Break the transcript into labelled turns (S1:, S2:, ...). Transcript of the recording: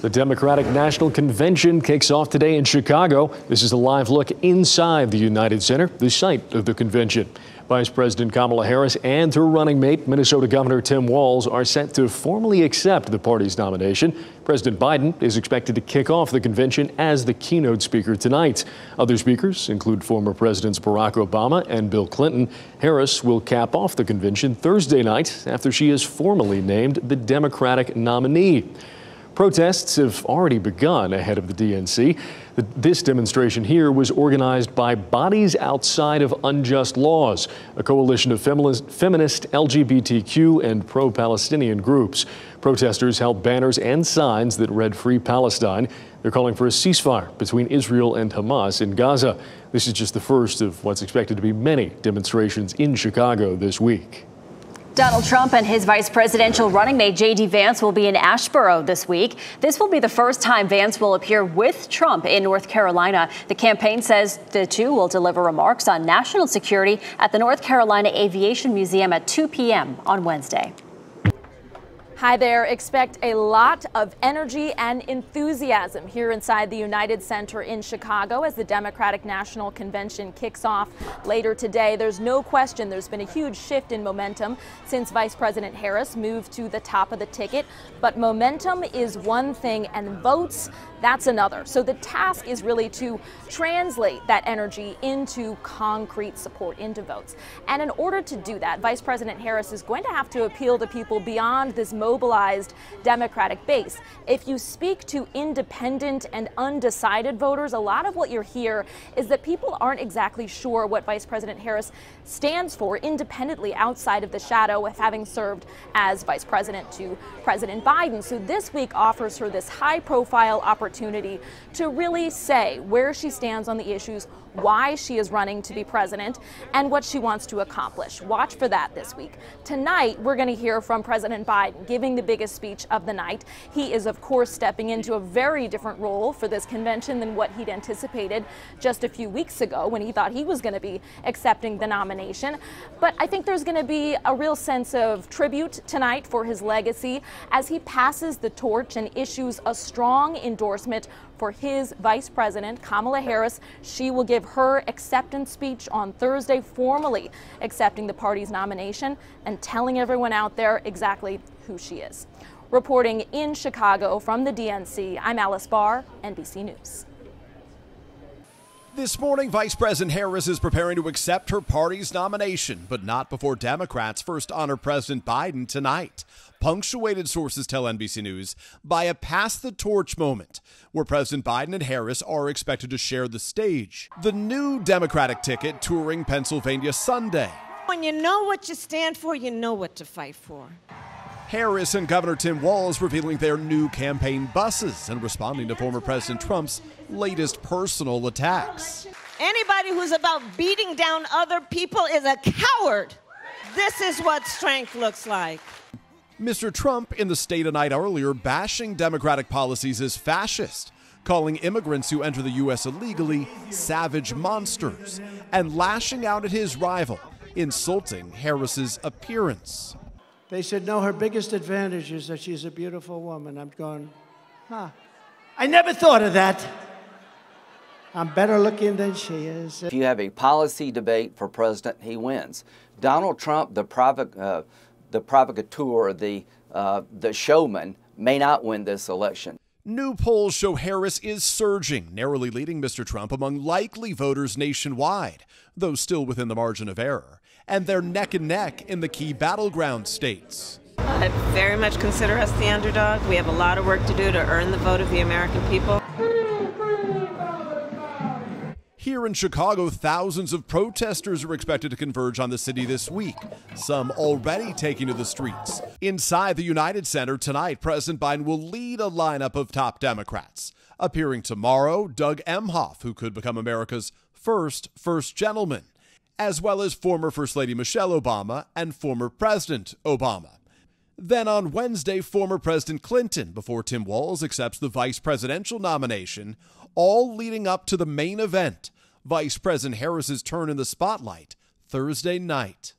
S1: The Democratic National Convention kicks off today in Chicago. This is a live look inside the United Center, the site of the convention. Vice President Kamala Harris and her running mate, Minnesota Governor Tim Walz, are set to formally accept the party's nomination. President Biden is expected to kick off the convention as the keynote speaker tonight. Other speakers include former Presidents Barack Obama and Bill Clinton. Harris will cap off the convention Thursday night after she is formally named the Democratic nominee. Protests have already begun ahead of the DNC. This demonstration here was organized by Bodies Outside of Unjust Laws, a coalition of feminist, LGBTQ, and pro-Palestinian groups. Protesters held banners and signs that read "Free Palestine." They're calling for a ceasefire between Israel and Hamas in Gaza. This is just the first of what's expected to be many demonstrations in Chicago this week.
S2: Donald Trump and his vice presidential running mate J.D. Vance will be in Asheboro this week. This will be the first time Vance will appear with Trump in North Carolina. The campaign says the two will deliver remarks on national security at the North Carolina Aviation Museum at 2 p.m. on Wednesday.
S3: Hi there. Expect a lot of energy and enthusiasm here inside the United Center in Chicago as the Democratic National Convention kicks off later today. There's no question there's been a huge shift in momentum since Vice President Harris moved to the top of the ticket. But momentum is one thing and votes, that's another. So the task is really to translate that energy into concrete support, into votes. And in order to do that, Vice President Harris is going to have to appeal to people beyond this mobilized Democratic base. If you speak to independent and undecided voters, a lot of what you're hear is that people aren't exactly sure what Vice President Harris stands for independently outside of the shadow of having served as vice president to President Biden. So this week offers her this high-profile opportunity to really say where she stands on the issues, why she is running to be president, and what she wants to accomplish. Watch for that this week. Tonight, we're going to hear from President Biden giving the biggest speech of the night. He is, of course, stepping into a very different role for this convention than what he'd anticipated just a few weeks ago when he thought he was going to be accepting the nomination. But I think there's going to be a real sense of tribute tonight for his legacy as he passes the torch and issues a strong endorsement for his Vice President, Kamala Harris. She will give her acceptance speech on Thursday, formally accepting the party's nomination and telling everyone out there exactly who she is. Reporting in Chicago from the DNC, I'm Alice Barr, NBC News.
S4: This morning, Vice President Harris is preparing to accept her party's nomination, but not before Democrats first honor President Biden tonight. Punctuated sources tell NBC News by a pass-the-torch moment, where President Biden and Harris are expected to share the stage. The new Democratic ticket touring Pennsylvania Sunday.
S5: When you know what you stand for, you know what to fight for.
S4: Harris and Governor Tim Walz revealing their new campaign buses and responding to former President Trump's latest personal attacks.
S5: Anybody who's about beating down other people is a coward. This is what strength looks like.
S4: Mr. Trump in the state a night earlier bashing Democratic policies as fascist, calling immigrants who enter the U.S. illegally savage monsters, and lashing out at his rival, insulting Harris's appearance.
S6: They said, no, her biggest advantage is that she's a beautiful woman. I'm going, huh. I never thought of that. I'm better looking than she is.
S7: If you have a policy debate for president, he wins. Donald Trump, the provocateur, the showman, may not win this election.
S4: New polls show Harris is surging, narrowly leading Mr. Trump among likely voters nationwide, though still within the margin of error. And they're neck and neck in the key battleground states.
S5: I very much consider us the underdog. We have a lot of work to do to earn the vote of the American people.
S4: Here in Chicago, thousands of protesters are expected to converge on the city this week, some already taking to the streets. Inside the United Center tonight, President Biden will lead a lineup of top Democrats. Appearing tomorrow, Doug Emhoff, who could become America's first gentleman, as well as former First Lady Michelle Obama and former President Obama. Then on Wednesday, former President Clinton, before Tim Walz accepts the vice presidential nomination, all leading up to the main event, Vice President Harris's turn in the spotlight Thursday night.